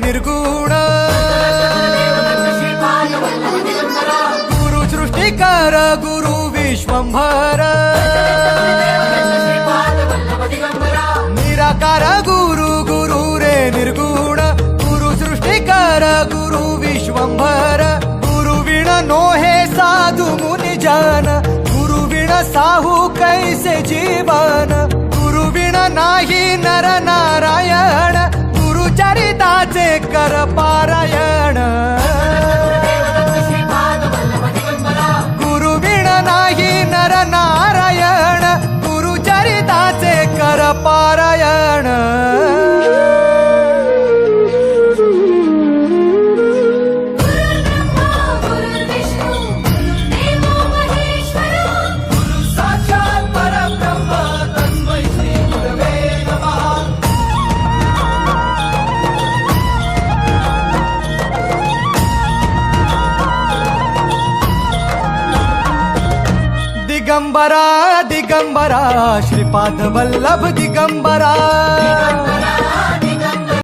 निर्गुण गुरु सृष्टिकर गुरु विश्वंभर निराकार गुरु गुरु रे निर्गुण गुरु सृष्टिकर गुरु विश्वंभर गुरु विण नोहे साधु मुनि जन गुरु विण साहू कैसे जीवन गुरु विण नाही नर नारायण गुरु चरिताचे कर पारायण गुरु विण नाही नर नारायण गुरु चरिताचे कर पारायण दिगंबरा दिगंबरा श्रीपाद वल्लभ दिगंबरा